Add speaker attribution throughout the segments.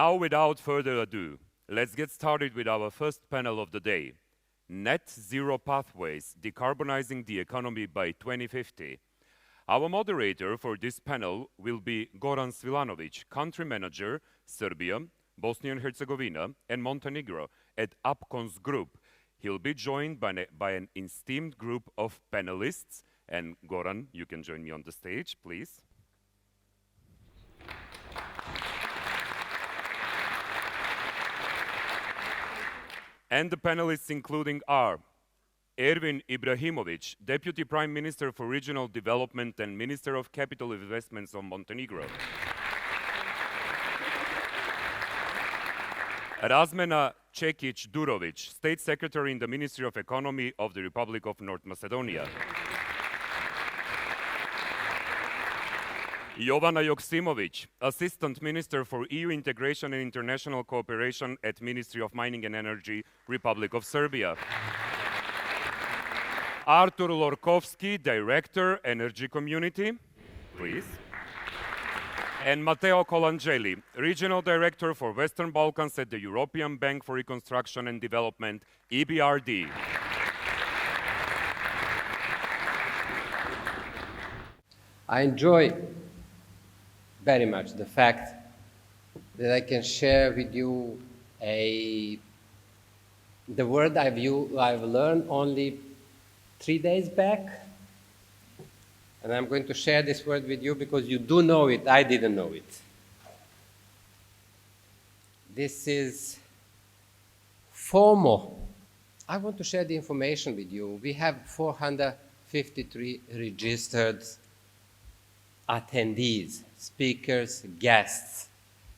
Speaker 1: Now, without further ado, let's get started with our first panel of the day. Net Zero Pathways, Decarbonizing the Economy by 2050. Our moderator for this panel will be Goran Svilanović, Country Manager, Serbia, Bosnia and Herzegovina, and Montenegro at Abkons Group. He'll be joined by an esteemed group of panelists. And Goran, you can join me on the stage, please. And the panelists including are Ervin Ibrahimović, Deputy Prime Minister for Regional Development and Minister of Capital Investments of Montenegro. Razmena Cekic Durovic, State Secretary in the Ministry of Economy of the Republic of North Macedonia. Jovana Joksimović, Assistant Minister for EU Integration and International Cooperation at Ministry of Mining and Energy, Republic of Serbia. Artur Lorkovski, Director, Energy Community, please. And Matteo Colangeli, Regional Director for Western Balkans at the European Bank for Reconstruction and Development, EBRD.
Speaker 2: I enjoy very much the fact that I can share with you the word I've learned only 3 days back. And I'm going to share this word with you because you do know it, I didn't know it. This is FOMO. I want to share the information with you. We have 453 registered attendees, speakers, guests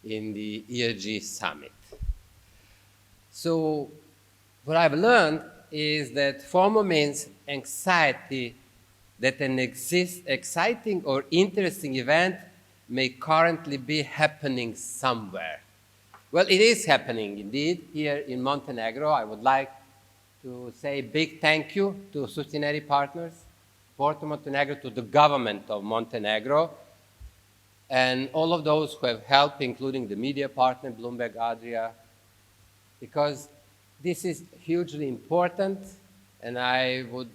Speaker 2: in the ESG Summit. So what I've learned is that FOMO means anxiety that an exciting or interesting event may currently be happening somewhere. Well, it is happening indeed here in Montenegro. I would like to say a big thank you to Sustineri partners, Porto Montenegro, to the government of Montenegro, and all of those who have helped, including the media partner, Bloomberg Adria, because this is hugely important, and I would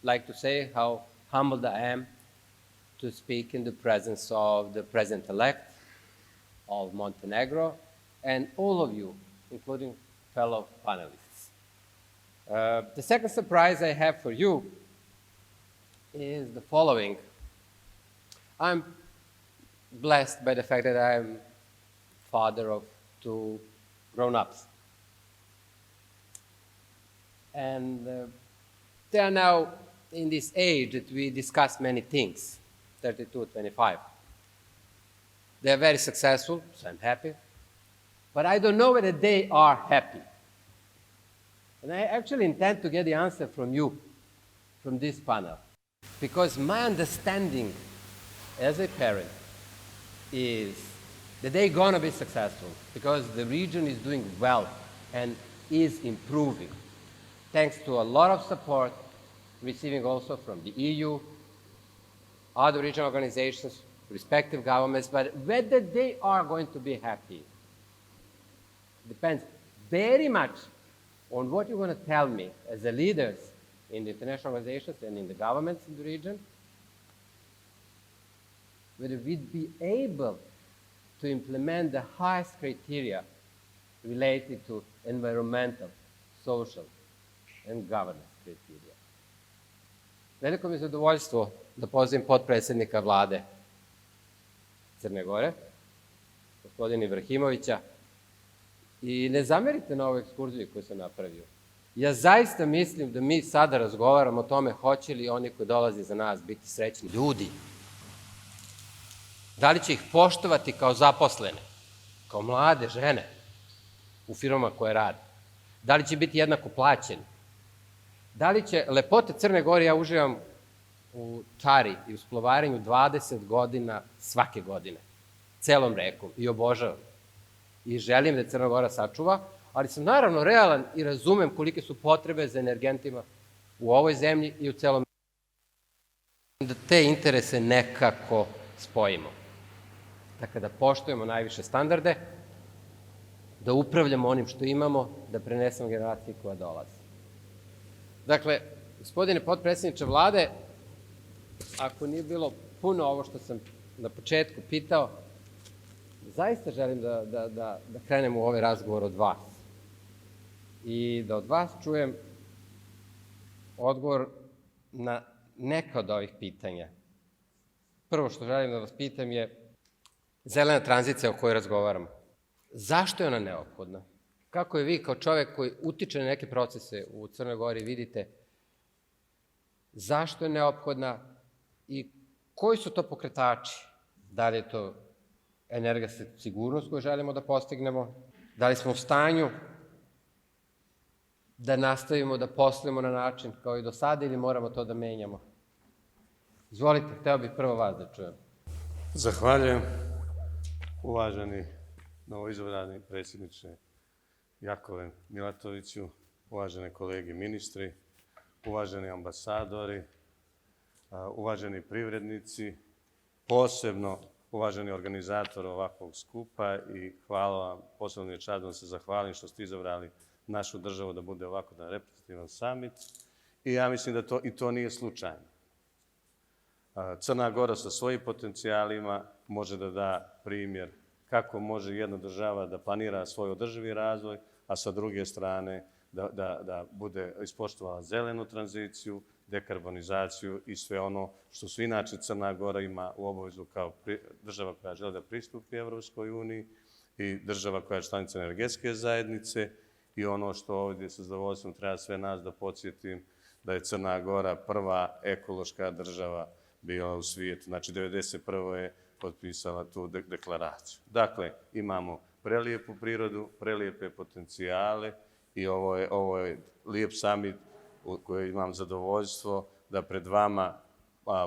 Speaker 2: like to say how humbled I am to speak in the presence of the President-elect of Montenegro and all of you, including fellow panelists. The second surprise I have for you is the following. I'm blessed by the fact that I'm father of 2 grown-ups. And they are now in this age that we discuss many things, 32, 25. They are very successful, so I'm happy. But I don't know whether they are happy. And I actually intend to get the answer from you, from this panel. Because my understanding as a parent is that they're going to be successful because the region is doing well and is improving, thanks to a lot of support receiving also from the EU, other regional organizations, respective governments, but whether they are going to be happy depends very much on what you're going to tell me as the leaders in the international organizations and in the governments in the region, whether we'd be able to implement the highest criteria related to environmental, social, and governance criteria. Veliko mi je zadovoljstvo da pozdravim potpredsjednika vlade Crne Gore, gospodina Ibrahimovića, i ne zamerite na ovoj ekskurziji koju sam napravio. Ja zaista mislim da mi sada razgovaramo o tome hoće li oni koji dolaze za nas biti srećni ljudi. Da li će ih poštovati kao zaposlene, kao mlade žene u firmama koje rade? Da li će biti jednako plaćeni? Da li će lepote Crne Gore, ja uživam u čari i u splovarenju 20 godina svake godine, celom rekom i obožavam. I želim da Crna Gora sačuva, ali sam naravno realan i razumem kolike su potrebe za energentima u ovoj zemlji i u celom da te interese nekako spojimo. Dakle, da poštujemo najviše standarde da upravljamo onim što imamo, da prenesemo generaciji koja dolazi. Dakle, gospodine potpredsjedniče vlade, ako nije bilo puno ovo što sam na početku pitao, zaista želim da krenemo u ovaj razgovor od vas. I da od vas čujem odgovor na neka od ovih pitanja. Prvo što želim da vas pitam je zelena tranzicija o kojoj razgovaramo. Zašto je ona neophodna? Kako je vi kao čovek koji utiče na neke procese u Crnoj Gori vidite zašto je neophodna i koji su to pokretači? Da li je to energetska sigurnost koju želimo da postignemo? Da li smo u stanju da nastavimo da poslujemo na način kao i do sada ili moramo to da menjamo? Izvolite, hteo bih prvo vas da čujem.
Speaker 3: Zahvaljujem, uvaženi novoizabrani predsjedniče Jakove Milatoviću, uvažene kolege ministri, uvaženi ambasadori, uvaženi privrednici, posebno uvaženi organizator ovakvog skupa i hvala vam, posebno je čast da vam se zahvalim što ste izabrali našu državu da bude ovako da reprezentativan summit i ja mislim da to nije slučajno. Crna Gora sa svojim potencijalima može da da primjer kako može jedna država da planira svoj održivi razvoj, a sa druge strane da bude ispoštovala zelenu tranziciju, dekarbonizaciju i sve ono što su inače Crna Gora ima u obavezu kao država koja želi da pristupi Evropskoj uniji i država koja je članica energetske zajednice i ono što ovdje sa zadovoljstvom treba sve nas da podsjetim da je Crna Gora prva ekološka država bila u svijetu. Znači, 1991. je potpisala tu deklaraciju. Dakle, imamo prelijepu prirodu, prelijepe potencijale i ovo je lijep summit u kojoj imam zadovoljstvo da pred vama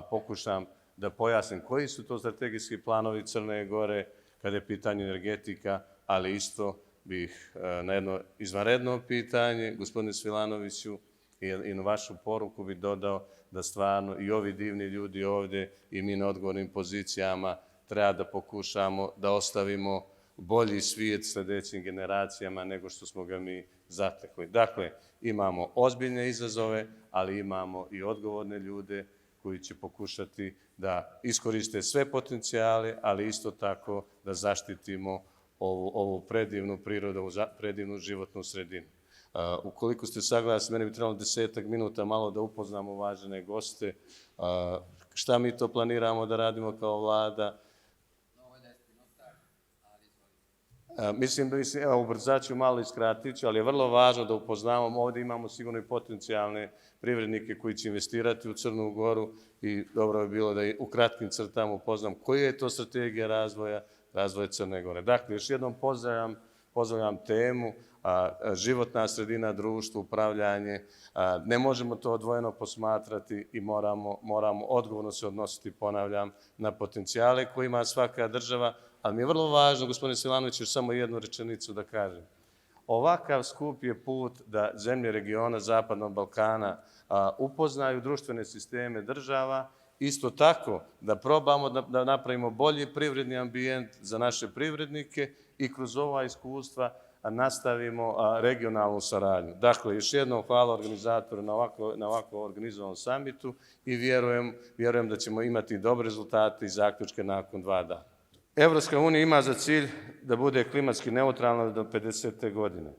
Speaker 3: pokušam da pojasnim koji su to strategijski planovi Crne Gore kada je pitanje energetika, ali isto bih na jedno izvanredno pitanje, gospodine Svilanoviću, i na vašu poruku bih dodao da stvarno i ovi divni ljudi ovdje i mi na odgovornim pozicijama treba da pokušamo da ostavimo bolji svijet sljedećim generacijama nego što smo ga mi zatekli. Dakle, imamo ozbiljne izazove, ali imamo i odgovorne ljude koji će pokušati da iskoriste sve potencijale, ali isto tako da zaštitimo ovu predivnu prirodu, predivnu životnu sredinu. Ukoliko ste saglasni, meni bi trebalo 10 minuta malo da upoznamo uvažene goste. Šta mi to planiramo da radimo kao vlada? Mislim da ubrzat ću malo i skratit ću, ali je vrlo važno da upoznamo. Ovdje imamo sigurno i potencijalne privrednike koji će investirati u Crnu Goru i dobro je bilo da u kratkim crtama upoznam koja je to strategija razvoja Crne Gore. Dakle, još jednom pozdravljam temu, životna sredina, društvo, upravljanje. Ne možemo to odvojeno posmatrati i moramo odgovorno se odnositi, ponavljam, na potencijale koje ima svaka država, ali mi je vrlo važno, gospodine Svilanović, još samo jednu rečenicu da kažem. Ovakav skup je put da zemlje regiona Zapadnog Balkana upoznaju društvene sisteme država, isto tako da probamo da napravimo bolji privredni ambijent za naše privrednike i kroz ova iskustva nastavimo regionalnu saradnju. Dakle, još jednom hvala organizatoru na ovako organizovanom summitu i vjerujem da ćemo imati dobre rezultate i zaključke nakon 2 dana. Evropska unija ima za cilj da bude klimatski neutralna do 50. godine,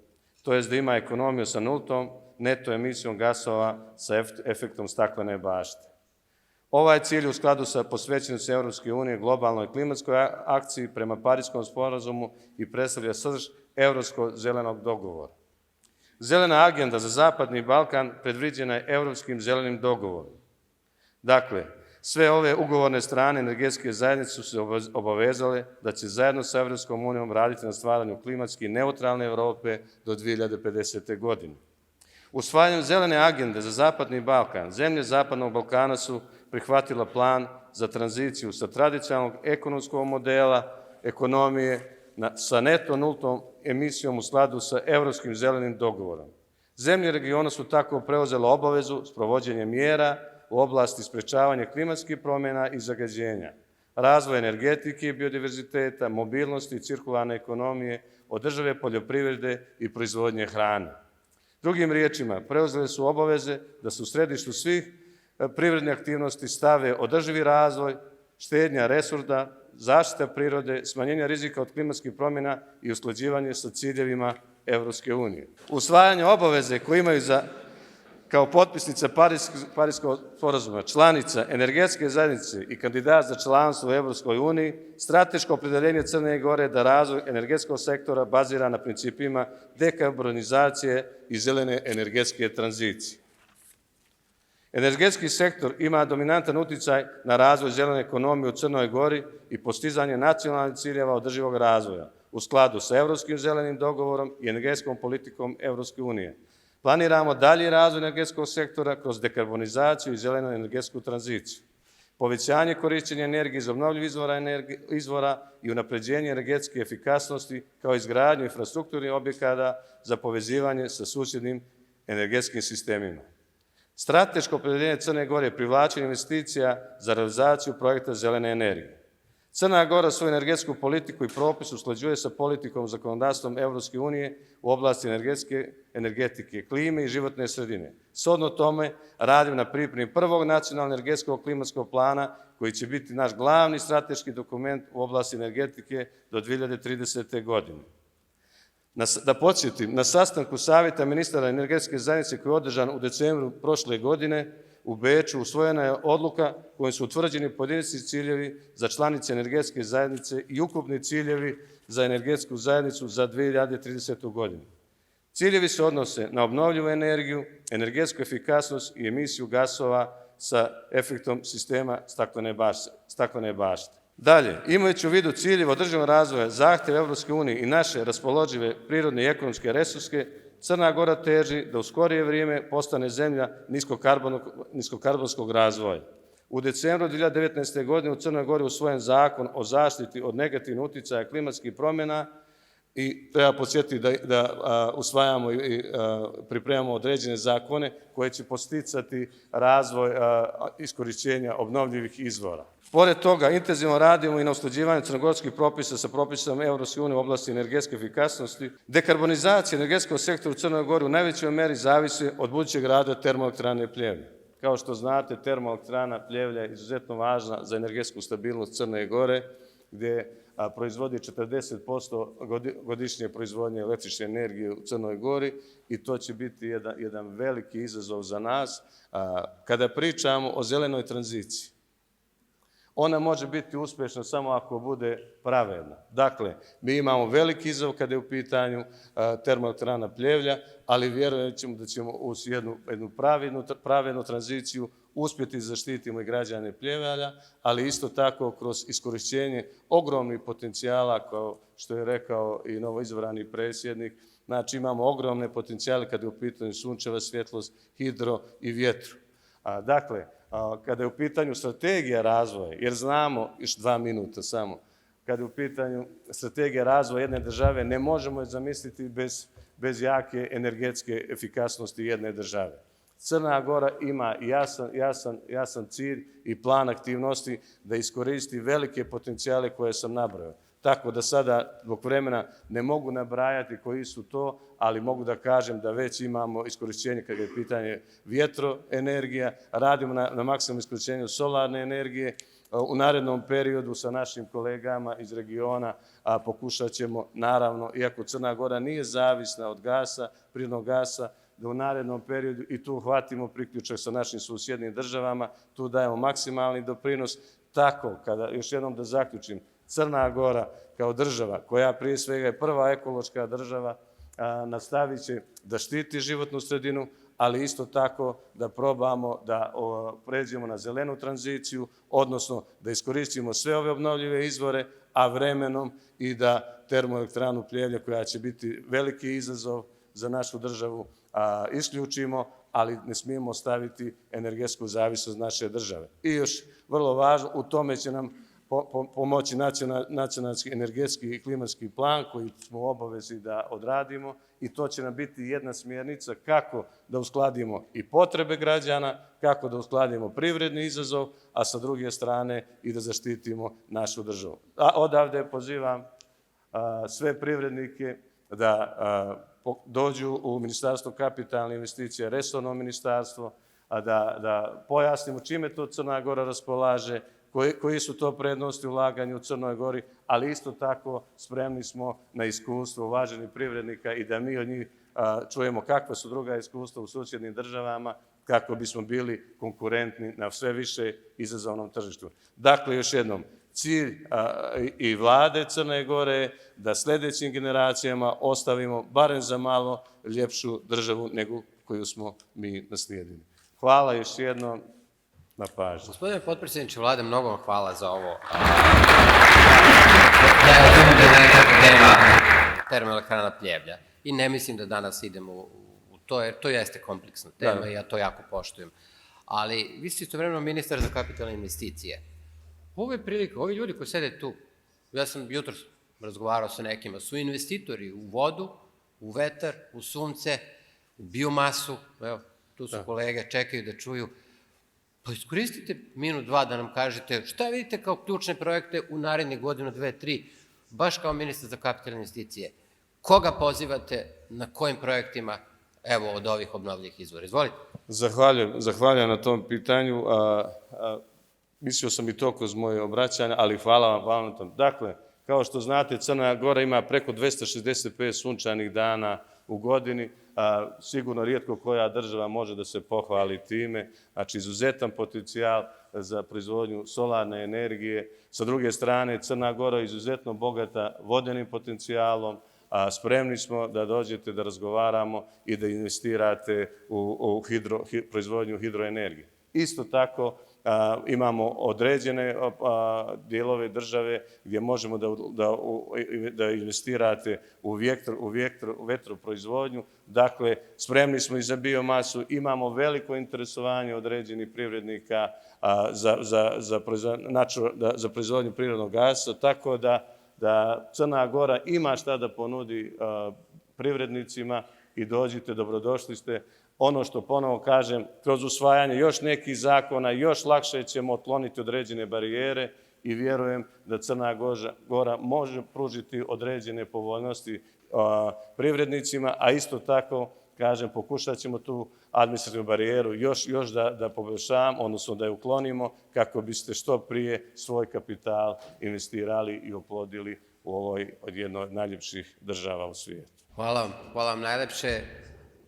Speaker 3: to jest da ima ekonomiju sa nultom neto emisijom gasova sa efektom staklene bašte. Ovaj cilj u skladu sa posvećenošću Evropske unije globalnoj klimatskoj akciji prema Parijskom sporazumu i predstavlja srž Evropskog zelenog dogovora. Zelena agenda za Zapadni Balkan predviđena je Evropskim zelenim dogovorom. Dakle, sve ove ugovorne strane energetske zajednice su se obavezale da će zajedno sa Evropskom unijom raditi na stvaranju klimatski neutralne Evrope do 2050. godine. Usvajanjem zelene agende za Zapadni Balkan, zemlje Zapadnog Balkana su prihvatila plan za tranziciju sa tradicionalnog ekonomskog modela, ekonomije, sa neto nultom emisijom u skladu sa Evropskim zelenim dogovorom. Zemlje regiona su tako preuzele obavezu sprovođenja mjera u oblasti sprečavanja klimatskih promjena i zagađenja. razvoj energetike i biodiverziteta, mobilnosti i cirkularne ekonomije, održive poljoprivrede i proizvodnje hrane. Drugim riječima, preuzele su obaveze da su u središtu svih privredne aktivnosti stave održivi razvoj, štednja resursa, zaštita prirode, smanjenje rizika od klimatskih promjena i usklađivanje sa ciljevima Evropske unije. Usvajanje obaveze koje imaju kao potpisnica Pariskog sporazuma, članica energetske zajednice i kandidat za članstvo u Evropskoj uniji, strateško opredeljenje Crne Gore da razvoj energetskog sektora bazira na principima dekarbonizacije i zelene energetske tranzicije. Energetski sektor ima dominantan uticaj na razvoj zelene ekonomije u Crnoj Gori i postizanje nacionalnih ciljeva održivog razvoja u skladu sa Evropskim zelenim dogovorom i energetskom politikom Evropske unije. Planiramo dalji razvoj energetskog sektora kroz dekarbonizaciju i zelenu energetsku tranziciju, povećanje korišćenja energije iz obnovljivih izvora i unapređenje energetske efikasnosti kao izgradnju infrastrukturnih objekata za povezivanje sa susjednim energetskim sistemima. Strateško opredeljenje Crne Gore je privlačenje investicija za realizaciju projekta zelene energije. Crna Gora svoju energetsku politiku i propis usklađuje sa politikom zakonodavstvom Evropske unije u oblasti energetike, klime i životne sredine. Shodno tome, radimo na pripremi prvog nacionalnog energetskog klimatskog plana koji će biti naš glavni strateški dokument u oblasti energetike do 2030. godine. Da podsjetim, na sastanku Savjeta ministara energetske zajednice koji je održan u decembru prošle godine u Beču usvojena je odluka kojom su utvrđeni pojedinačni ciljevi za članice energetske zajednice i ukupni ciljevi za energetsku zajednicu za 2030. godinu. Ciljevi se odnose na obnovljivu energiju, energetsku efikasnost i emisiju gasova sa efektom sistema staklene bašte. Dalje, imajući u vidu ciljeve održivog razvoja, zahtjeve Evropske unije i naše raspoložive prirodne i ekonomske resurske, Crna Gora teži da u skorije vrijeme postane zemlja niskokarbonskog razvoja. U decembru 2019. godine u Crnoj Gori usvojen zakon o zaštiti od negativnih uticaja klimatskih promjena i treba podsjetiti da usvajamo i pripremamo određene zakone koje će posticati razvoj iskorišćenja obnovljivih izvora. Pored toga, intenzivno radimo i na usklađivanju crnogorskih propisa sa propisom Evropske unije u oblasti energetske efikasnosti. Dekarbonizacija energetskog sektora u Crnoj Gori u najvećoj meri zavisi od budućeg rada termoelektrane Pljevlja. Kao što znate, termoelektrana Pljevlja je izuzetno važna za energetsku stabilnost Crne Gore, gdje proizvodi 40% godišnje proizvodnje električne energije u Crnoj Gori i to će biti jedan veliki izazov za nas. Kada pričamo o zelenoj tranziciji, ona može biti uspješna samo ako bude pravedna. Dakle, mi imamo veliki izazov kada je u pitanju termoelektrana Pljevlja, ali vjerujem da ćemo uz jednu pravednu tranziciju uspjeti zaštititi i građane Pljevlja, ali isto tako kroz iskorišćenje ogromnih potencijala, kao što je rekao i novoizabrani predsjednik. Znači, imamo ogromne potencijale kada je u pitanju sunčeva svjetlost, hidro i vjetru. Dakle, kada je u pitanju strategija razvoja, jer znamo, još 2 minuta samo, kada je u pitanju strategija razvoja jedne države, ne možemo je zamisliti bez jake energetske efikasnosti jedne države. Crna Gora ima jasan cilj i plan aktivnosti da iskoristi velike potencijale koje sam nabrojao. Tako da sada, zbog vremena, ne mogu nabrajati koji su to, ali mogu da kažem da već imamo iskorišćenje kada je pitanje vjetroenergija, radimo na maksimalnom iskorišćenju solarne energije. U narednom periodu sa našim kolegama iz regiona pokušat ćemo, naravno, iako Crna Gora nije zavisna od gasa, prirodnog gasa, da u narednom periodu i tu hvatimo priključak sa našim susjednim državama, tu dajemo maksimalni doprinos. Tako, kada još jednom da zaključim, Crna Gora kao država, koja prije svega je prva ekološka država, nastavit će da štiti životnu sredinu, ali isto tako da probamo da pređemo na zelenu tranziciju, odnosno da iskoristimo sve ove obnovljive izvore, a vremenom i da termoelektranu Pljevlja, koja će biti veliki izazov za našu državu, isključimo, ali ne smijemo staviti energetsku zavisnost naše države. I još vrlo važno, u tome će nam pomoći nacionalni energetski i klimatski plan koji smo u obavezi da odradimo i to će nam biti jedna smjernica kako da uskladimo i potrebe građana, kako da uskladimo privredni izazov, a sa druge strane i da zaštitimo našu državu. A odavde pozivam sve privrednike da dođu u Ministarstvo kapitalnih investicija, resorno ministarstvo, da pojasnimo čime to Crna Gora raspolaže, koji su to prednosti ulaganja u Crnoj Gori, ali isto tako spremni smo na iskustvo uvaženih privrednika i da mi od njih čujemo kakva su druga iskustva u susjednim državama, kako bismo bili konkurentni na sve više izazovnom tržištu. Dakle, još jednom, cilj i vlade Crne Gore da sljedećim generacijama ostavimo barem za malo ljepšu državu nego koju smo mi naslijedili. Hvala još jednom na pažnju.
Speaker 2: Gospodine potpredsjedniče vlade, mnogo vam hvala za ovo. Termoelektrana Pljevlja. I ne mislim da danas idemo u to, jer to jeste kompleksna tema i ja to jako poštujem. Ali vi ste istovremeno ministar za kapitalne investicije. Ovo je prilika, ovi ljudi koji sede tu, ja sam jutros razgovarao sa nekima, su investitori u vodu, u vetar, u sunce, u biomasu, evo, tu su kolege, čekaju da čuju. Pa iskoristite minut, dva da nam kažete šta vidite kao ključne projekte u narednih godinu, dve, tri, baš kao ministar za kapitalne investicije. Koga pozivate, na kojim projektima, evo, od ovih obnovljivih izvora? Izvolite.
Speaker 3: Zahvaljujem na tom pitanju. Mislio sam i to kroz moje obraćanje, ali hvala vam na tom. Dakle, kao što znate, Crna Gora ima preko 265 sunčanih dana u godini. Sigurno rijetko koja država može da se pohvali time. Znači, izuzetan potencijal za proizvodnju solarne energije. Sa druge strane, Crna Gora je izuzetno bogata vodenim potencijalom. Spremni smo da dođete da razgovaramo i da investirate u proizvodnju hidroenergije. Isto tako, imamo određene dijelove države gdje možemo da investirate u vetroproizvodnju. Dakle, spremni smo i za biomasu, imamo veliko interesovanje određenih privrednika za proizvodnju prirodnog gasa, tako da Crna Gora ima šta da ponudi privrednicima i dođite, dobrodošli ste. Ono što ponovo kažem, kroz usvajanje još nekih zakona, još lakše ćemo otkloniti određene barijere i vjerujem da Crna Gora može pružiti određene povoljnosti privrednicima, a isto tako, kažem, pokušat ćemo tu administrativnu barijeru još da poboljšamo, odnosno da je uklonimo, kako biste što prije svoj kapital investirali i oplodili u ovoj od jednoj od najljepših država u svijetu.
Speaker 2: Hvala vam najlepše.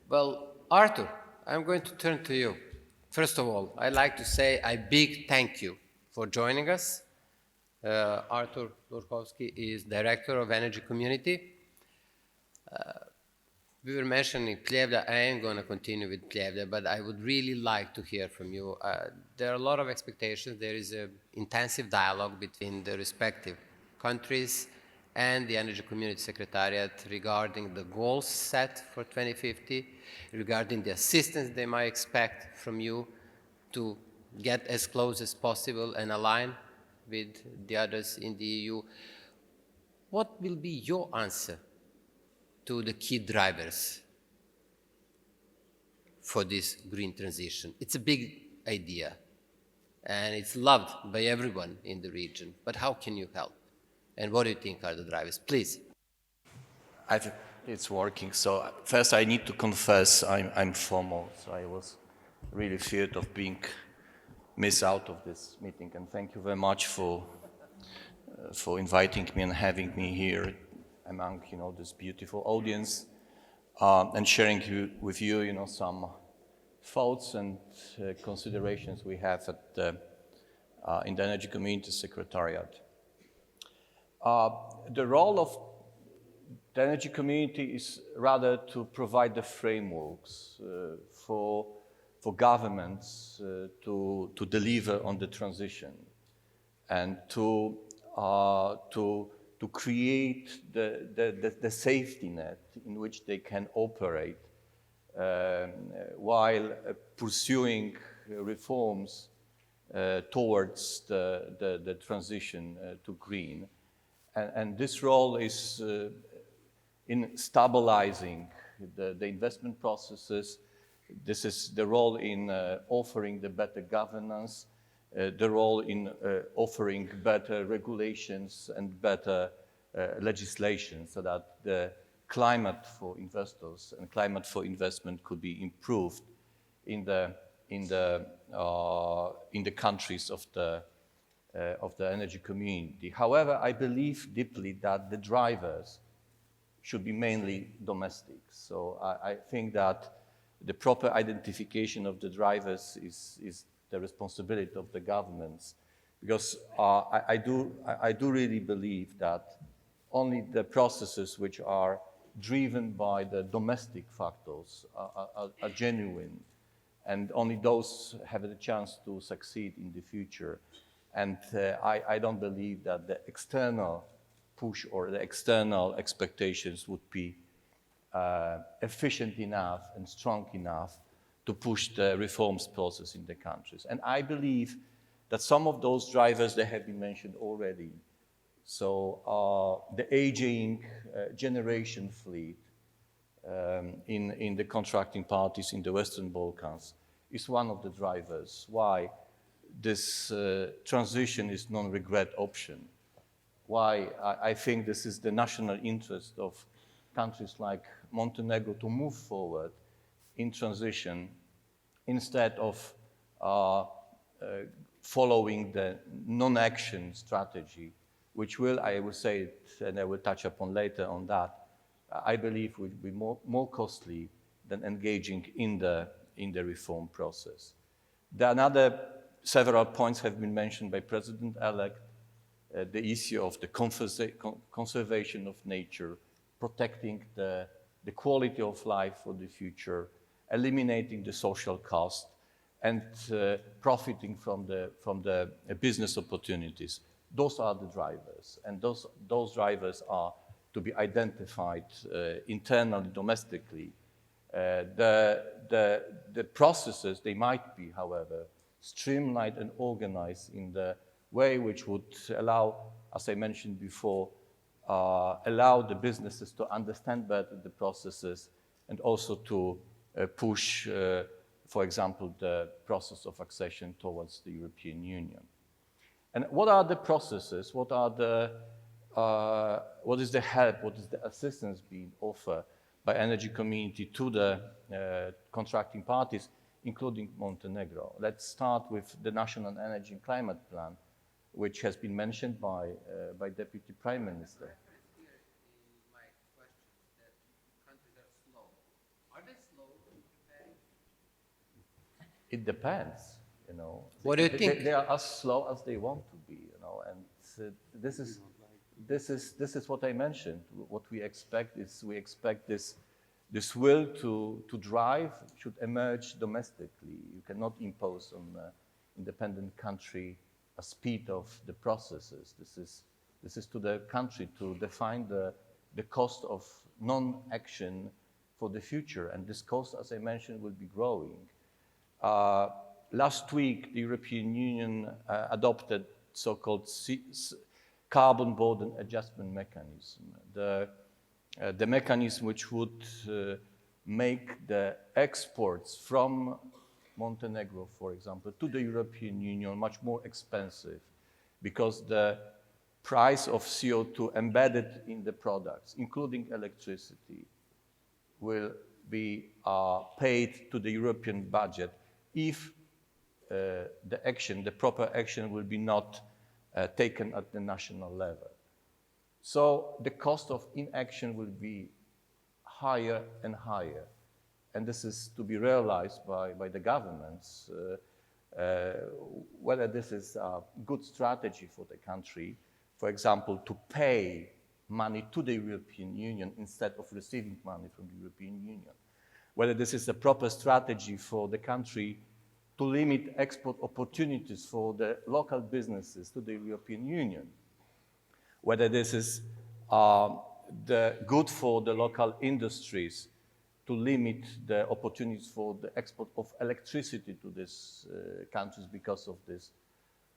Speaker 2: Well, Artur, I'm going to turn to you. First of all, I'd like to say a big thank you for joining us. Artur Durkovski is Director of Energy Community. We were mentioning Pljevlja. I am going to continue with Pljevlja, but I would really like to hear from you. There are a lot of expectations. There is an intensive dialogue between the respective countries and the Energy Community Secretariat regarding the goals set for 2050, regarding the assistance they might expect from you to get as close as possible and align with the others in the EU. What will be your answer to the key drivers for this green transition? It's a big idea, and it's loved by everyone in the region, but how can you help? And what do you think are the drivers? Please.
Speaker 4: I think it's working. So first I need to confess I'm FOMO, so I was really feared of being missed out of this meeting. And thank you very much for inviting me and having me here among this beautiful audience and sharing with you some thoughts and considerations we have in the Energy Community Secretariat. The role of the energy community is rather to provide the frameworks for governments to deliver on the transition and to create the safety net in which they can operate while pursuing reforms towards the transition to green. And this role is in stabilizing the investment processes. This is the role in offering the better governance, the role in offering better regulations and better legislation so that the climate for investors and climate for investment could be improved in the countries of the energy community. However, I believe deeply that the drivers should be mainly domestic. So I think that the proper identification of the drivers is the responsibility of the governments, because I do really believe that only the processes which are driven by the domestic factors are genuine, and only those have the chance to succeed in the future. And I don't believe that the external push or the external expectations would be efficient enough and strong enough to push the reforms process in the countries. And I believe that some of those drivers, they have been mentioned already. So the aging generation fleet in the contracting parties in the Western Balkans is one of the drivers why this transition is non-regret option. Why I think this is the national interest of countries like Montenegro to move forward in transition instead of following the non-action strategy, which will, I will say it, and I will touch upon later on that, I believe will be more costly than engaging in the reform process. Several points have been mentioned by President-elect, the issue of the conservation of nature, protecting the quality of life for the future, eliminating the social cost, and profiting from the business opportunities. Those are the drivers, and those drivers are to be identified internally, domestically. The processes, they might be, however, streamlined and organized in the way which would allow, as I mentioned before, allow the businesses to understand better the processes and also to push, for example, the process of accession towards the European Union. And what are the processes? What is the help? What is the assistance being offered by energy community to the contracting parties, including Montenegro? Let's start with the National Energy and Climate Plan, which has been mentioned by Deputy Prime Minister. It depends, you know.
Speaker 2: What do you think?
Speaker 4: They are as slow as they want to be, you know, and this is what I mentioned. What we expect is this will to drive should emerge domestically. You cannot impose on an independent country a speed of the processes. This is to the country to define the cost of non-action for the future, and this cost, as I mentioned, will be growing. Last week, the European Union adopted so-called carbon border adjustment mechanism, the mechanism which would make the exports from Montenegro, for example, to the European Union much more expensive because the price of CO2 embedded in the products, including electricity, will be paid to the European budget if the proper action will be not taken at the national level. So the cost of inaction will be higher and higher. And this is to be realized by the governments, whether this is a good strategy for the country, for example, to pay money to the European Union instead of receiving money from the European Union. Whether this is a proper strategy for the country to limit export opportunities for the local businesses to the European Union. Whether this is good for the local industries to limit the opportunities for the export of electricity to these countries because of this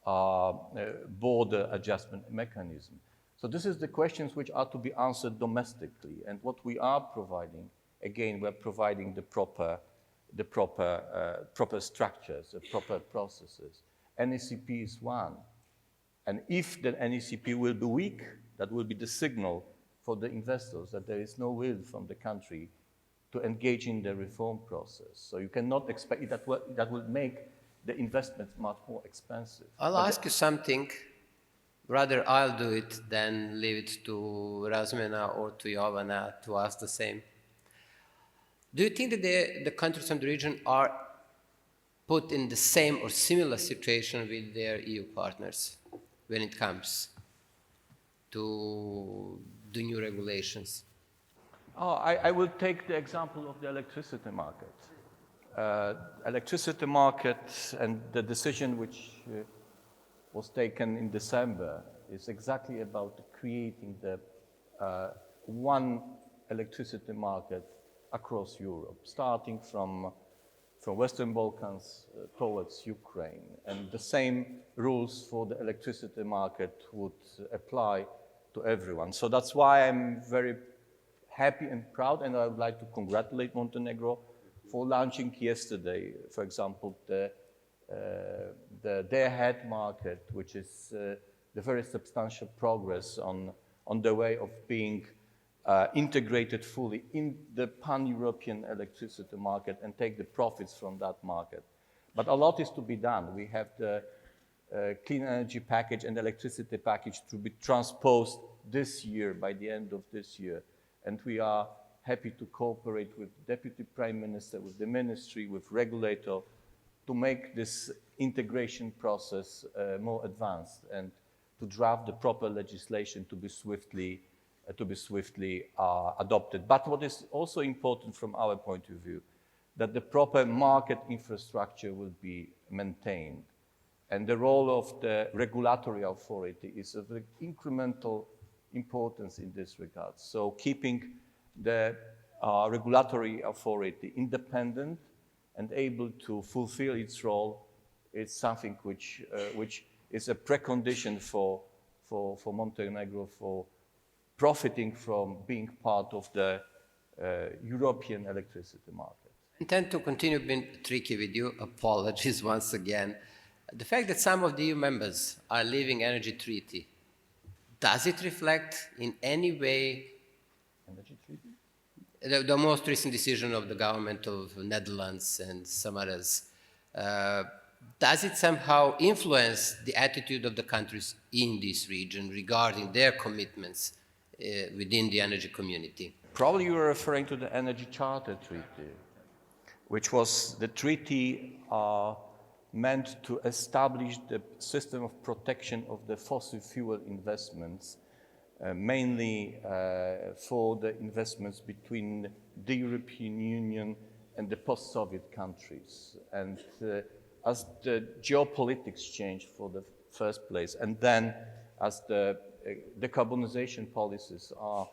Speaker 4: border adjustment mechanism. So this is the questions which are to be answered domestically. And what we are providing, again, we're providing the proper structures, the proper processes. NECP is one. And if the NECP will be weak, that will be the signal for the investors that there is no will from the country to engage in the reform process. So you cannot expect that will make the investments much more expensive.
Speaker 2: I'll ask you something. Rather, I'll do it than leave it to Razmena or to Jovana to ask the same. Do you think that the countries from the region are put in the same or similar situation with their EU partners when it comes to the new regulations?
Speaker 4: I will take the example of the electricity market. Electricity market and the decision which was taken in December is exactly about creating the one electricity market across Europe, starting from Western Balkans towards Ukraine. And the same rules for the electricity market would apply to everyone. So that's why I'm very happy and proud, and I would like to congratulate Montenegro for launching yesterday, for example, the day-ahead market, which is the very substantial progress on the way of being integrated fully in the pan-European electricity market and take the profits from that market. But a lot is to be done. We have the clean energy package and electricity package to be transposed this year, by the end of this year. And we are happy to cooperate with the Deputy Prime Minister, with the Ministry, with regulator, to make this integration process more advanced and to draft the proper legislation to be swiftly adopted. But what is also important from our point of view, that the proper market infrastructure will be maintained. And the role of the regulatory authority is of incremental importance in this regard. So keeping the regulatory authority independent and able to fulfill its role is something which is a precondition for Montenegro for profiting from being part of the European electricity market.
Speaker 2: I intend to continue being tricky with you. Apologies once again. The fact that some of the EU members are leaving energy treaty, does it reflect in any way
Speaker 4: Energy treaty?
Speaker 2: The most recent decision of the government of Netherlands and some others? Does it somehow influence the attitude of the countries in this region regarding their commitments within the energy community?
Speaker 4: Probably you are referring to the Energy Charter Treaty, which was the treaty meant to establish the system of protection of the fossil fuel investments, mainly for the investments between the European Union and the post-Soviet countries. And as the geopolitics changed for the first place, and then as the decarbonization policies are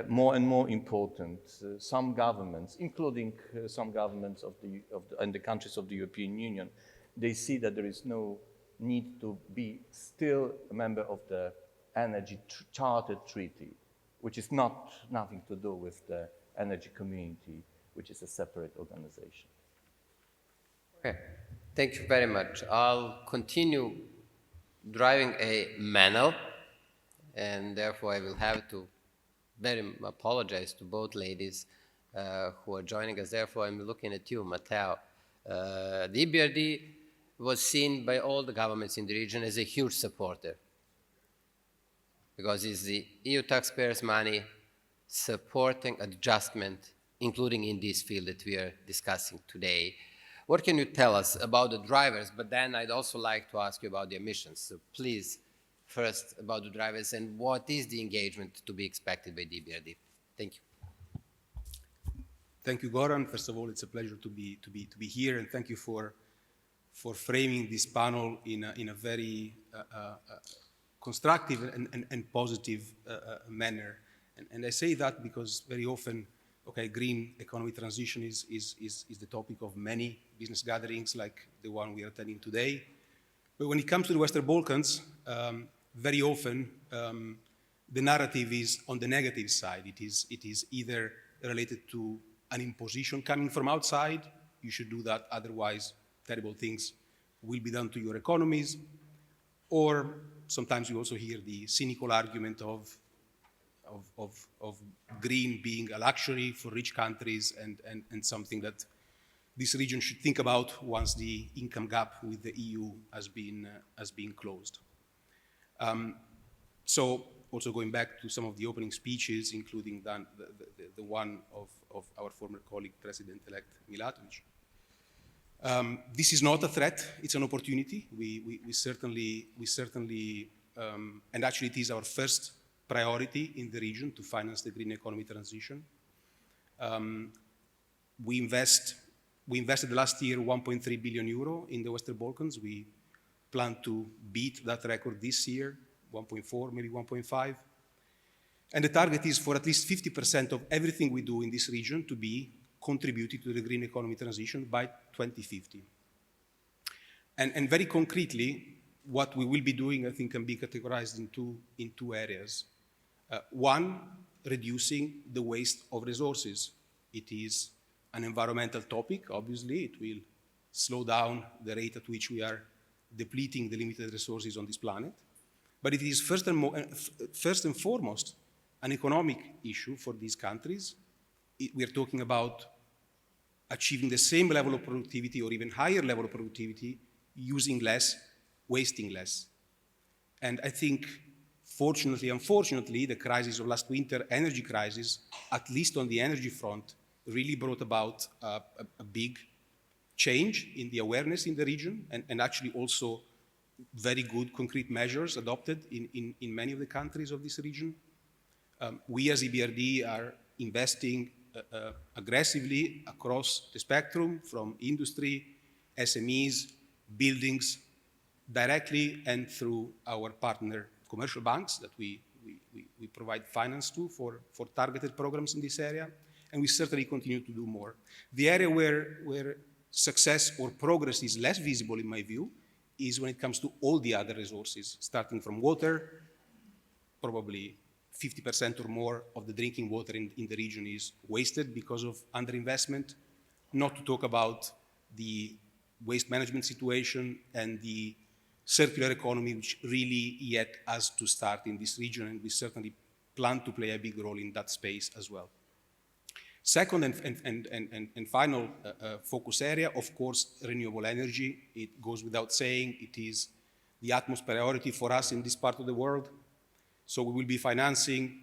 Speaker 4: more and more important, some governments, including some governments and the countries of the European Union, they see that there is no need to be still a member of the Energy Charter Treaty, which is nothing to do with the energy community, which is a separate organization.
Speaker 2: Okay, thank you very much. I'll continue driving a manual, and therefore I will have to very apologize to both ladies who are joining us. Therefore, I'm looking at you, Matteo. The EBRD was seen by all the governments in the region as a huge supporter, because it's the EU taxpayers' money supporting adjustment, including in this field that we are discussing today. What can you tell us about the drivers? But then I'd also like to ask you about the emissions. So please, first about the drivers and what is the engagement to be expected by the EBRD? Thank you.
Speaker 5: Thank you, Goran. First of all, it's a pleasure to be here, and thank you for framing this panel in a very constructive and positive manner. And I say that because very often, okay, green economy transition is the topic of many business gatherings like the one we are attending today. But when it comes to the Western Balkans, very often the narrative is on the negative side. It is either related to an imposition coming from outside, you should do that, otherwise terrible things will be done to your economies, or sometimes you also hear the cynical argument of green being a luxury for rich countries and something that this region should think about once the income gap with the EU has been closed. So also going back to some of the opening speeches, including the one of our former colleague, President-elect Milatović. This is not a threat, it's an opportunity. We certainly, and actually it is our first priority in the region to finance the green economy transition. We invested last year 1.3 billion euro in the Western Balkans. We plan to beat that record this year, 1.4, maybe 1.5. And the target is for at least 50% of everything we do in this region to be contributed to the green economy transition by 2050. And very concretely, what we will be doing, I think, can be categorized in two areas. One, reducing the waste of resources. It is an environmental topic, obviously. It will slow down the rate at which we are depleting the limited resources on this planet. But it is first and foremost an economic issue for these countries. We are talking about achieving the same level of productivity or even higher level of productivity, using less, wasting less. And I think, fortunately, unfortunately, the crisis of last winter, energy crisis, at least on the energy front, really brought about a big change in the awareness in the region, and actually also very good concrete measures adopted in many of the countries of this region. We as EBRD are investing aggressively across the spectrum, from industry, SMEs, buildings, directly and through our partner commercial banks that we provide finance to for targeted programs in this area, and we certainly continue to do more. The area where success or progress is less visible, in my view, is when it comes to all the other resources, starting from water. Probably 50% or more of the drinking water in the region is wasted because of underinvestment, not to talk about the waste management situation and the circular economy, which really yet has to start in this region, and we certainly plan to play a big role in that space as well. Second and final focus area, of course, renewable energy. It goes without saying, it is the utmost priority for us in this part of the world. So we will be financing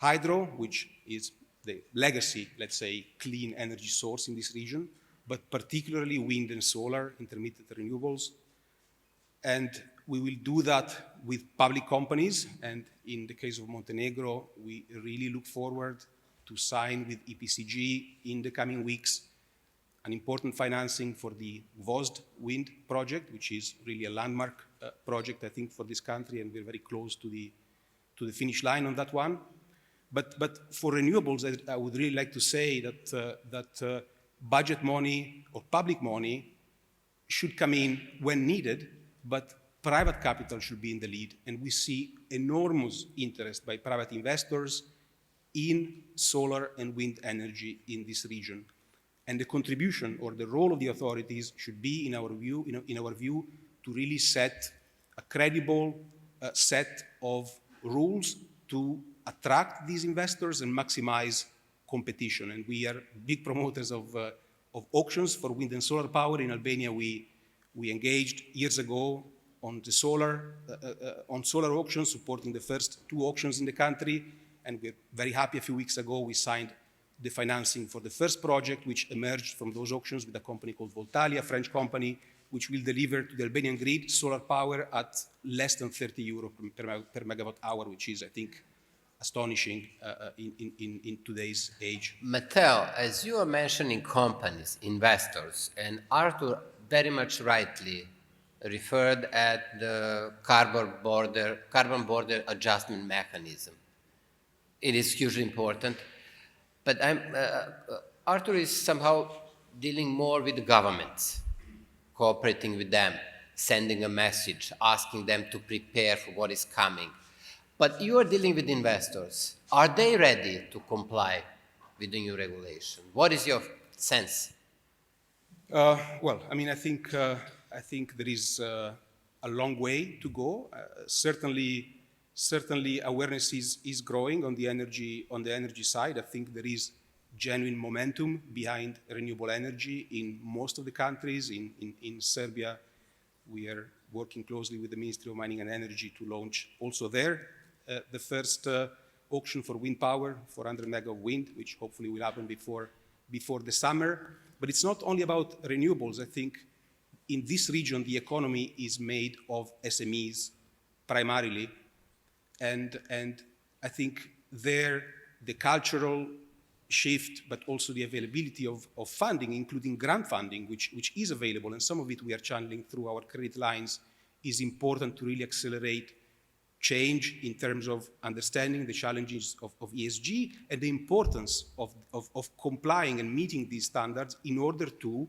Speaker 5: hydro, which is the legacy, let's say, clean energy source in this region, but particularly wind and solar, intermittent renewables. And we will do that with public companies. And in the case of Montenegro, we really look forward to sign with EPCG in the coming weeks an important financing for the Gvozd wind project, which is really a landmark project, I think, for this country, and we're very close to the finish line on that one. But for renewables, I would really like to say that budget money or public money should come in when needed, but private capital should be in the lead. And we see enormous interest by private investors in solar and wind energy in this region. And the contribution or the role of the authorities should be, in our view, to really set a credible set of rules to attract these investors and maximize competition. And we are big promoters of auctions for wind and solar power. In Albania, we engaged years ago on the solar auctions, supporting the first 2 auctions in the country. And we're very happy a few weeks ago we signed the financing for the first project, which emerged from those auctions with a company called Voltalia, a French company, which will deliver to the Albanian grid solar power at less than 30 euro per megawatt hour, which is, I think, astonishing in today's age.
Speaker 2: Matteo, as you are mentioning companies, investors, and Arthur very much rightly referred at the carbon border adjustment mechanism. It is hugely important. But Arthur is somehow dealing more with the governments, cooperating with them, sending a message, asking them to prepare for what is coming. But you are dealing with investors. Are they ready to comply with the new regulation? What is your sense?
Speaker 5: Well, I mean, I think there is a long way to go. Certainly, awareness is growing on the energy side. I think there is genuine momentum behind renewable energy in most of the countries. In Serbia, we are working closely with the Ministry of Mining and Energy to launch also there the first auction for wind power, 400 mega of wind, which hopefully will happen before the summer. But it's not only about renewables. I think in this region, the economy is made of SMEs primarily. And I think there, the cultural shift, but also the availability of funding, including grant funding, which is available, and some of it we are channeling through our credit lines, is important to really accelerate change in terms of understanding the challenges of ESG and the importance of complying and meeting these standards in order to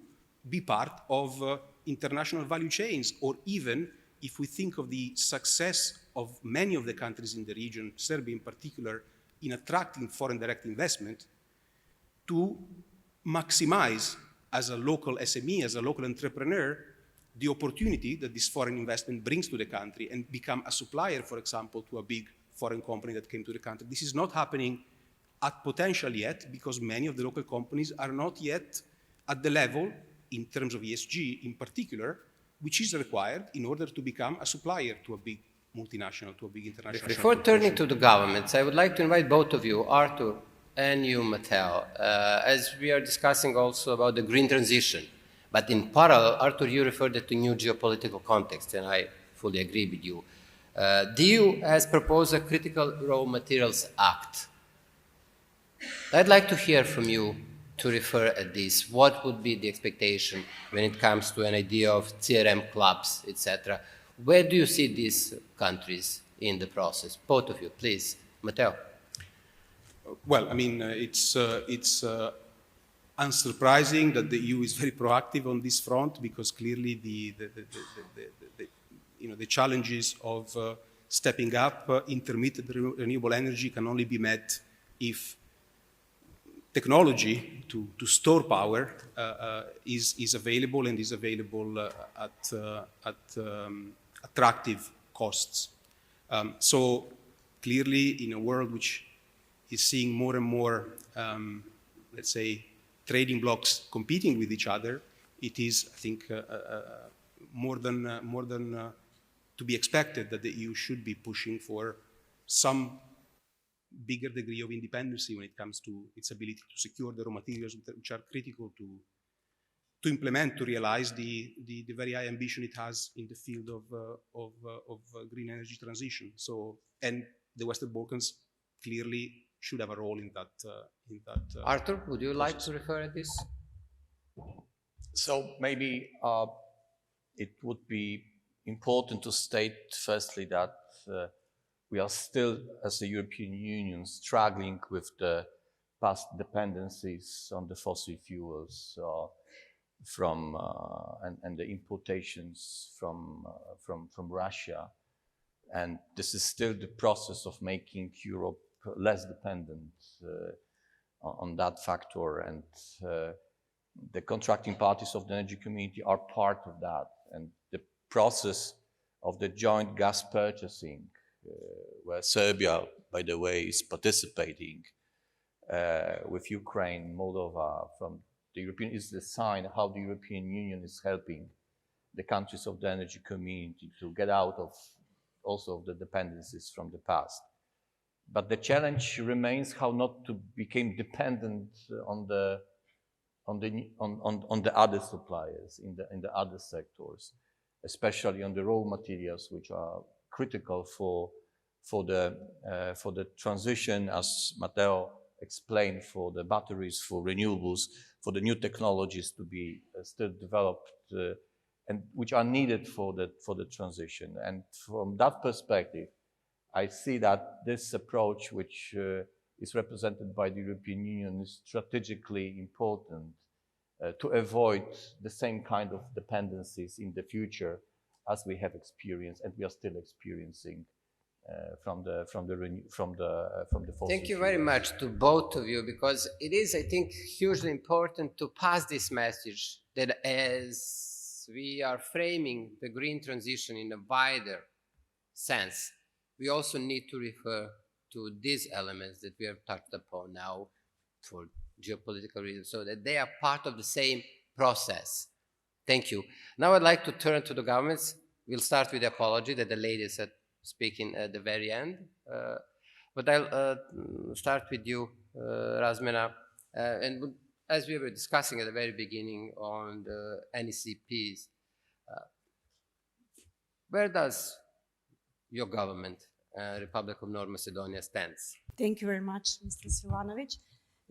Speaker 5: be part of international value chains, or even if we think of the success of many of the countries in the region, Serbia in particular, in attracting foreign direct investment, to maximize as a local SME, as a local entrepreneur, the opportunity that this foreign investment brings to the country and become a supplier, for example, to a big foreign company that came to the country. This is not happening at potential yet because many of the local companies are not yet at the level, in terms of ESG in particular, which is required in order to become a supplier to a big multinational, to a big international.
Speaker 2: Before turning to the governments, I would like to invite both of you, Arthur and you, Matteo, as we are discussing also about the green transition. But in parallel, Arthur, you referred to new geopolitical context, and I fully agree with you. The EU has proposed a Critical Raw Materials Act. I'd like to hear from you to refer at this. What would be the expectation when it comes to an idea of CRM clubs, etc.? Where do you see these countries in the process? Both of you, please. Matteo.
Speaker 5: Well, I mean, it's unsurprising that the EU is very proactive on this front, because clearly the challenges of stepping up intermittent renewable energy can only be met if technology to store power is available, and is available at attractive costs. So clearly, in a world which is seeing more and more, let's say, trading blocks competing with each other, it is, I think, more than to be expected that the EU should be pushing for some bigger degree of independence when it comes to its ability to secure the raw materials which are critical to implement, to realize the very high ambition it has in the field of green energy transition. So, and the Western Balkans clearly should have a role in that.
Speaker 2: Arthur, would you like to refer at this?
Speaker 4: So maybe it would be important to state firstly that we are still, as the European Union, struggling with the past dependencies on the fossil fuels and the importations from Russia. And this is still the process of making Europe less dependent on that factor, and the contracting parties of the energy community are part of that. And the process of the joint gas purchasing, where Serbia, by the way, is participating with Ukraine, Moldova, from the European, is the sign how the European Union is helping the countries of the energy community to get out of also the dependencies from the past. But the challenge remains how not to become dependent on the other suppliers in the other sectors, especially on the raw materials, which are critical for the transition, as Matteo explained, for the batteries, for renewables, for the new technologies to be still developed, and which are needed for the transition. And from that perspective, I see that this approach, which is represented by the European Union is strategically important to avoid the same kind of dependencies in the future as we have experienced and we are still experiencing from the fossil
Speaker 2: Thank you
Speaker 4: fuels.
Speaker 2: very much to both of you, because it is, I think, hugely important to pass this message that as we are framing the green transition in a wider sense, we also need to refer to these elements that we have touched upon now for geopolitical reasons, so that they are part of the same process. Thank you. Now I'd like to turn to the governments. We'll start with the apology that the lady said speaking at the very end. But I'll start with you, Razmena. And as we were discussing at the very beginning on the NECPs, where does your government, Republic of North Macedonia, stands?
Speaker 6: Thank you very much, Mr. Svilanović.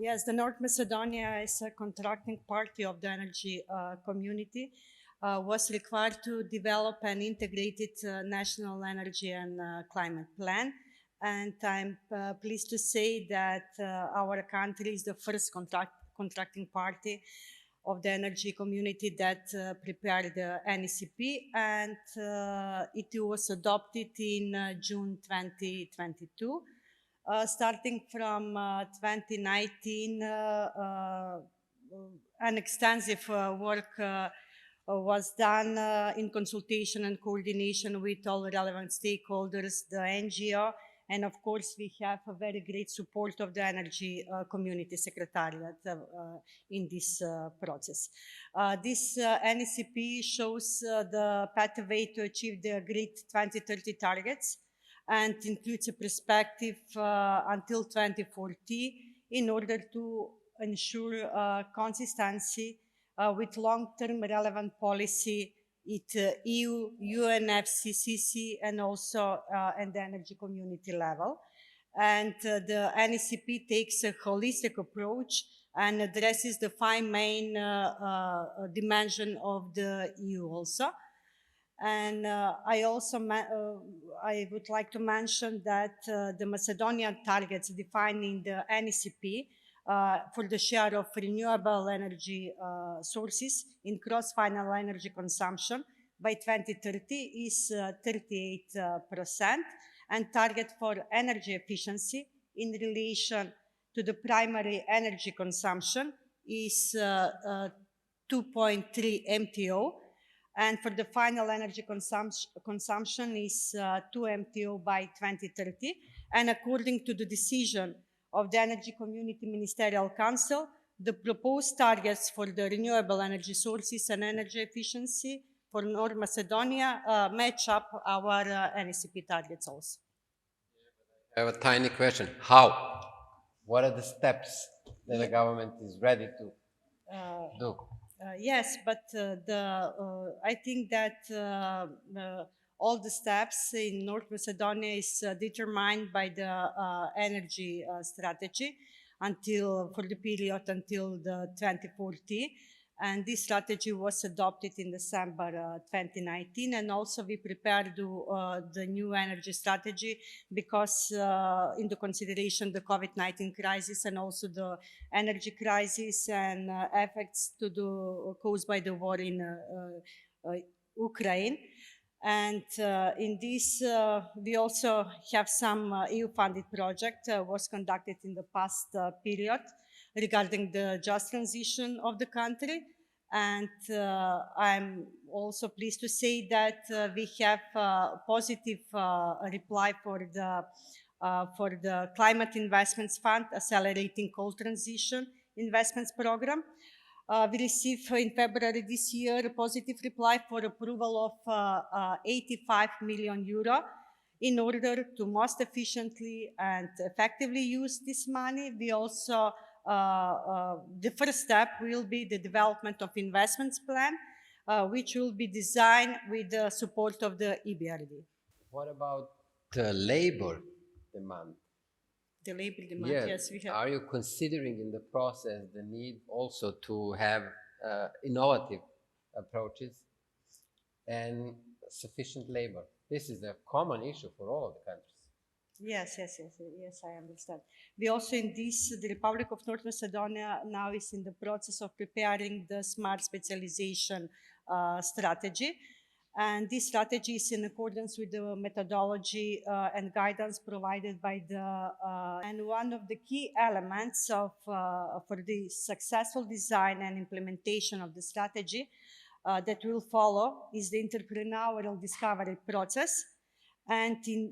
Speaker 6: Yes, the North Macedonia is a contracting party of the energy community, was required to develop an integrated national energy and climate plan. And I'm pleased to say that our country is the first contracting party of the energy community that prepared the NECP, and it was adopted in June 2022. Starting from 2019, an extensive work was done in consultation and coordination with all relevant stakeholders, the NGO, and of course we have a very great support of the Energy Community Secretariat in this process. This NECP shows the pathway to achieve the agreed 2030 targets and includes a perspective until 2040 in order to ensure consistency with long-term relevant policy at EU, UNFCCC, and also at the energy community level. And the NECP takes a holistic approach and addresses the 5 main dimensions of the EU also. And I would like to mention that the Macedonian targets defined in the NECP for the share of renewable energy sources in cross-final energy consumption by 2030 is 38%, and target for energy efficiency in relation to the primary energy consumption is 2.3 MTO, and for the final energy consumption is 2 MTO by 2030. And according to the decision of the Energy Community Ministerial Council, the proposed targets for the renewable energy sources and energy efficiency for North Macedonia match up our NECP targets also.
Speaker 2: I have a tiny question. How? What are the steps that the government is ready to do?
Speaker 6: Yes, but I think that all the steps in North Macedonia is determined by the energy strategy for the period until the 2040. And this strategy was adopted in December 2019. And also we prepared the new energy strategy because in the consideration the COVID-19 crisis and also the energy crisis and effects caused by the war in Ukraine. And in this, we also have some EU-funded project was conducted in the past period regarding the just transition of the country. And I'm also pleased to say that we have a positive reply for the Climate Investments Fund Accelerating Coal Transition Investments Program. We received in February this year a positive reply for approval of 85 million euro in order to most efficiently and effectively use this money. We also, the first step will be the development of investments plan, which will be designed with the support of the EBRD.
Speaker 2: What about the labor demand?
Speaker 6: The labor demand, yes, we have.
Speaker 2: Are you considering in the process the need also to have innovative approaches and sufficient labor? This is a common issue for all of the countries.
Speaker 6: Yes, I understand. We also in this, the Republic of North Macedonia now is in the process of preparing the smart specialization strategy. And this strategy is in accordance with the methodology and guidance provided by the, and one of the key elements of, for the successful design and implementation of the strategy that will follow is the entrepreneurial discovery process. And in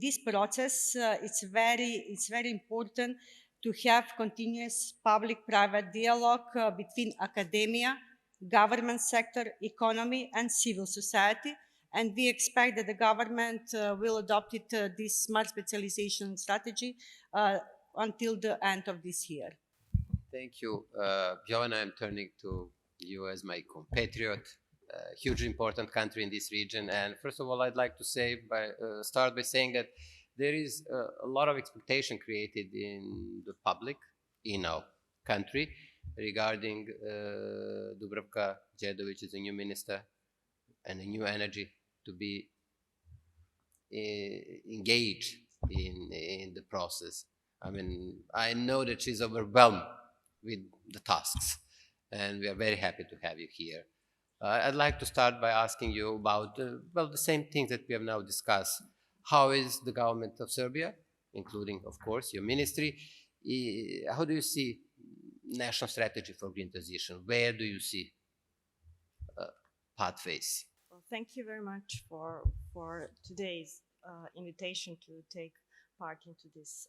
Speaker 6: this process, it's very important to have continuous public-private dialogue between academia, government sector, economy, and civil society. And we expect that the government will adopt this smart specialization strategy until the end of this year.
Speaker 2: Thank you. Jovana, I'm turning to you as my compatriot. Hugely important country in this region. And first of all, I'd like to start by saying that there is a lot of expectation created in the public in our country regarding Dubravka Đedović as a new minister and a new energy to be engaged in the process. I mean, I know that she's overwhelmed with the tasks, and we are very happy to have you here. I'd like to start by asking you about, well, the same things that we have now discussed. How is the government of Serbia, including, of course, your ministry? How do you see national strategy for green transition? Where do you see pathways?
Speaker 7: Well, thank you very much for today's invitation to take part into this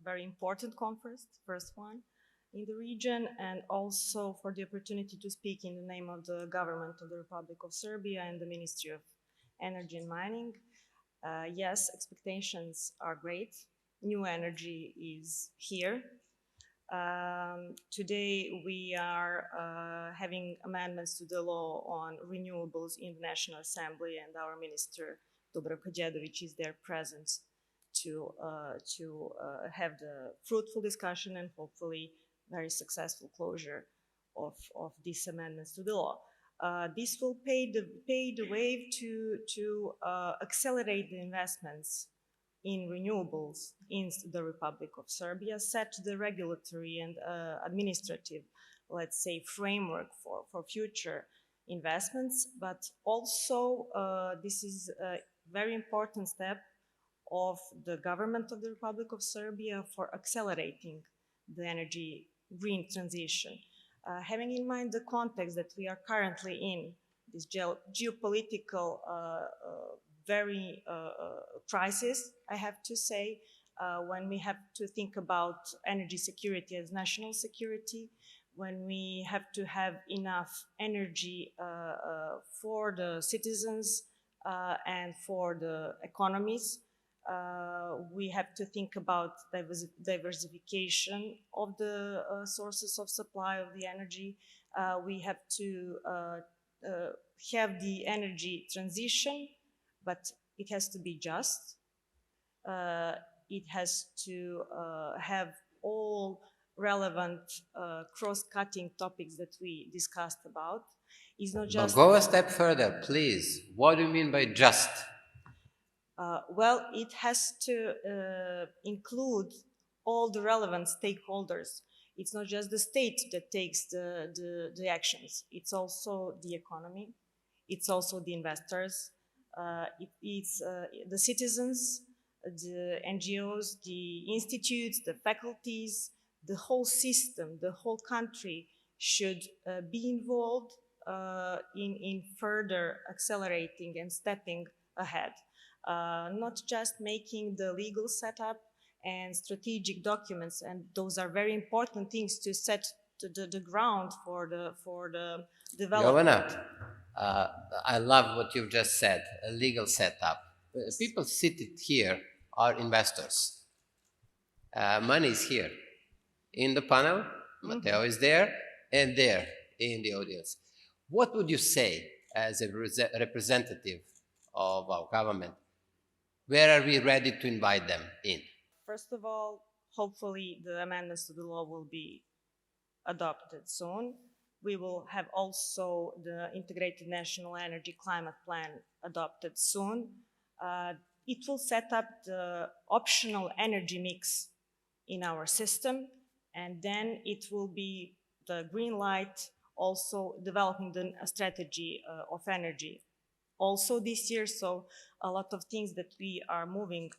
Speaker 7: very important conference, first one in the region, and also for the opportunity to speak in the name of the government of the Republic of Serbia and the Ministry of Energy and Mining. Yes, expectations are great. New energy is here. Today we are having amendments to the law on renewables in the National Assembly, and our Minister Dubravka Đedović is there present to have the fruitful discussion and hopefully very successful closure of these amendments to the law. This will pave the way to accelerate the investments in renewables in the Republic of Serbia, set the regulatory and administrative, let's say, framework for future investments, but also this is a very important step of the government of the Republic of Serbia for accelerating the energy green transition. Having in mind the context that we are currently in, this geopolitical very crisis, I have to say, when we have to think about energy security as national security, when we have to have enough energy for the citizens and for the economies, we have to think about diversification of the sources of supply of the energy. We have to have the energy transition, but it has to be just. It has to have all relevant cross-cutting topics that we discussed about. It's not just...
Speaker 2: But go a step further, please. What do you mean by just?
Speaker 7: Well, it has to include all the relevant stakeholders. It's not just the state that takes the actions. It's also the economy. It's also the investors. It's the citizens, the NGOs, the institutes, the faculties, the whole system, the whole country should be involved in further accelerating and stepping ahead. Not just making the legal setup and strategic documents, and those are very important things to set the ground for the development.
Speaker 2: Jovana, I love what you've just said, a legal setup. People seated here are investors. Money is here. In the panel, Matteo is there, and there in the audience. What would you say as a representative of our government? Where are we ready to invite them in?
Speaker 7: First of all, hopefully the amendments to the law will be adopted soon. We will have also the Integrated National Energy Climate Plan adopted soon. It will set up the optional energy mix in our system, and then it will be the green light also developing a strategy of energy also this year. So a lot of things that we are moving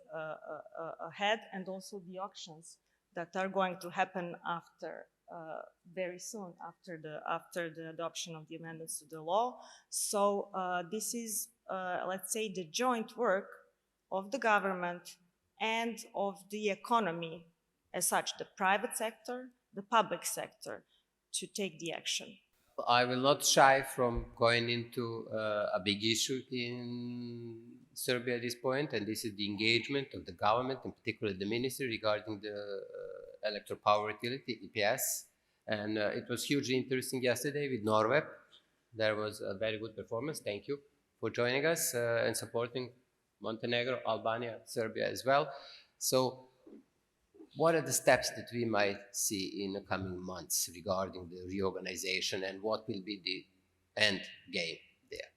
Speaker 7: ahead, and also the auctions that are going to happen after very soon after the adoption of the amendments to the law. So this is, let's say, the joint work of the government and of the economy as such, the private sector, the public sector, to take the action.
Speaker 2: I will not shy from going into a big issue in Serbia at this point, and this is the engagement of the government, in particular the ministry, regarding the electric power utility, EPS. And it was hugely interesting yesterday with Norweb. There was a very good performance. Thank you for joining us and supporting Montenegro, Albania, Serbia as well. So what are the steps that we might see in the coming months regarding the reorganization, and what will be the end game there?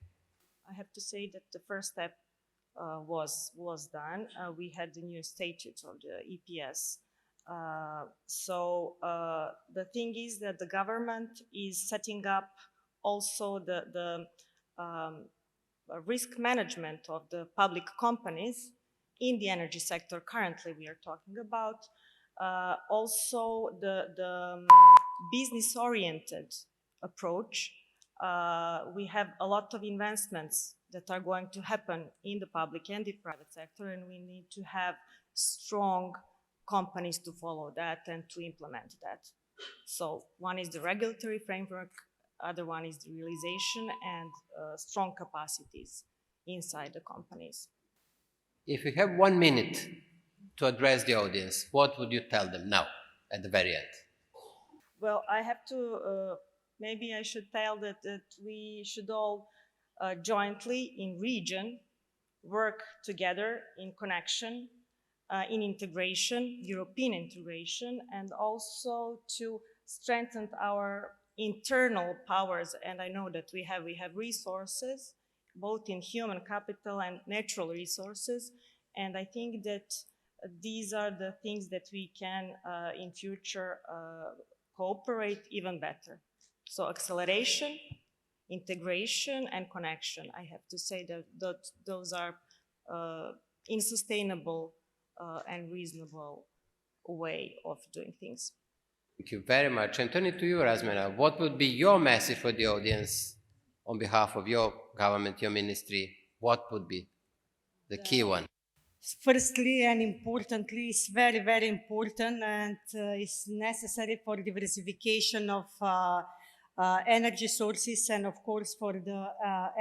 Speaker 7: I have to say that the first step was done. We had the new statute of the EPS. So the thing is that the government is setting up also the risk management of the public companies in the energy sector currently we are talking about. Also the business-oriented approach. We have a lot of investments that are going to happen in the public and the private sector, and we need to have strong companies to follow that and to implement that. So one is the regulatory framework, other one is the realization and strong capacities inside the companies.
Speaker 2: If you have 1 minute to address the audience, what would you tell them now at the very end?
Speaker 7: Well, I have to, maybe I should tell that we should all jointly in region work together in connection, in integration, European integration, and also to strengthen our internal powers. And I know that we have resources, both in human capital and natural resources. And I think that these are the things that we can, in future, cooperate even better. So acceleration, integration, and connection. I have to say that those are in sustainable and reasonable way of doing things.
Speaker 2: Thank you very much. And turning to you, Razmena, what would be your message for the audience on behalf of your government, your ministry? What would be the key one?
Speaker 6: Firstly and importantly, it's very, very important, and it's necessary for diversification of energy sources and, of course, for the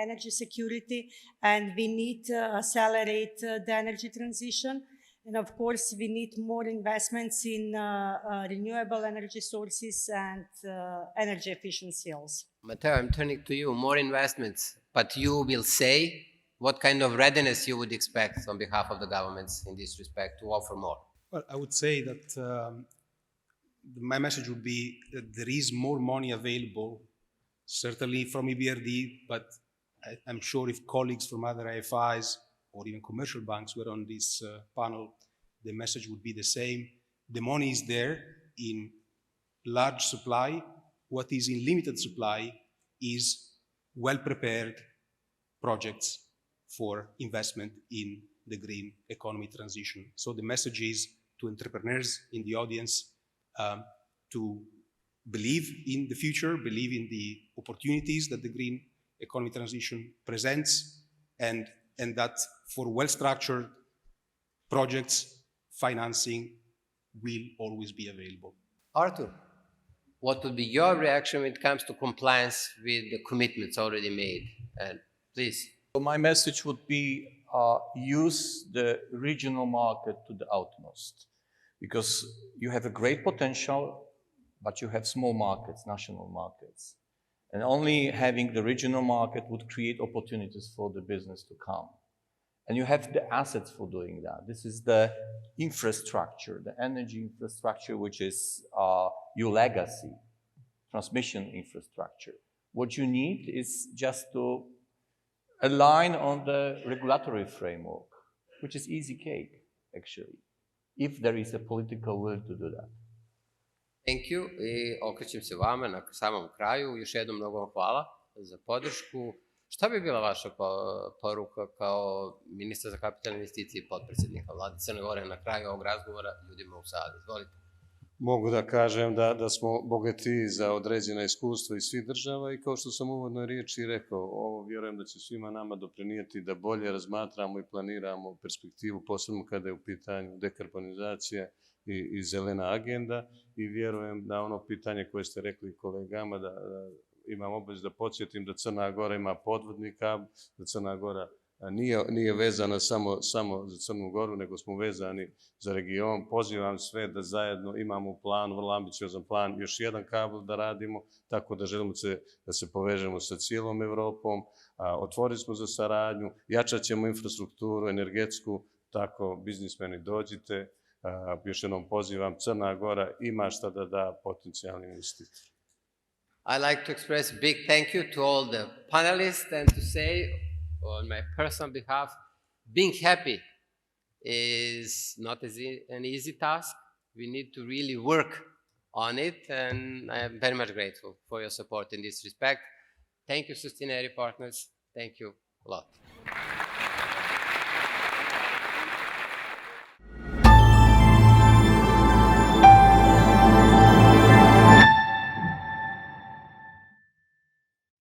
Speaker 6: energy security. And we need to accelerate the energy transition. And, of course, we need more investments in renewable energy sources and energy efficiency also.
Speaker 2: Matteo, I'm turning to you. More investments, but you will say what kind of readiness you would expect on behalf of the governments in this respect to offer more?
Speaker 5: Well, I would say that my message would be that there is more money available, certainly from EBRD, but I'm sure if colleagues from other IFIs or even commercial banks were on this panel, the message would be the same. The money is there in large supply. What is in limited supply is well-prepared projects for investment in the green economy transition. So the message is to entrepreneurs in the audience to believe in the future, believe in the opportunities that the green economy transition presents, and that for well-structured projects, financing will always be available.
Speaker 2: Artur, what would be your reaction when it comes to compliance with the commitments already made? And please.
Speaker 4: So my message would be use the regional market to the utmost, because you have a great potential, but you have small markets, national markets. And only having the regional market would create opportunities for the business to come. And you have the assets for doing that. This is the infrastructure, the energy infrastructure, which is your legacy, transmission infrastructure. What you need is just to align on the regulatory framework. which is easy cake, actually, if there is a political will to do that.
Speaker 2: Thank you. I okrećem se vama na samom kraju. Još jednom mnogo vam hvala za podršku. Šta bi bila vaša poruka kao ministra za kapitalne investicije i potpredsjednika vlade Crne Gore na kraju ovog razgovora ljudima u sali? Izvolite.
Speaker 3: Mogu da kažem da smo bogati za određena iskustva iz svih država i kao što sam u uvodnoj riječi rekao, ovo vjerujem da će svima nama doprinijeti da bolje razmatramo i planiramo perspektivu, posebno kada je u pitanju dekarbonizacija i zelena agenda, i vjerujem da ono pitanje koje ste rekli kolegama, da imam obavezu da podsjetim da Crna Gora ima podvodni kabl, da Crna Gora nije vezana samo za Crnu Goru, nego smo vezani za region. Pozivam sve da zajedno imamo u planu, vrlo ambiciozan plan, još jedan kabel da radimo, tako da želimo da se povežemo sa cijelom Evropom, otvorili smo za saradnju, jačat ćemo infrastrukturu, energetsku, tako biznismeni dođite. Još jednom pozivam, Crna Gora ima šta da da potencijalnim investitorima.
Speaker 2: I'd like to express a big thank you to all the panelists and to say, on my personal behalf, being happy is not an easy task. We need to really work on it, and I am very much grateful for your support in this respect. Thank you, Sustineri partners. Thank you a lot.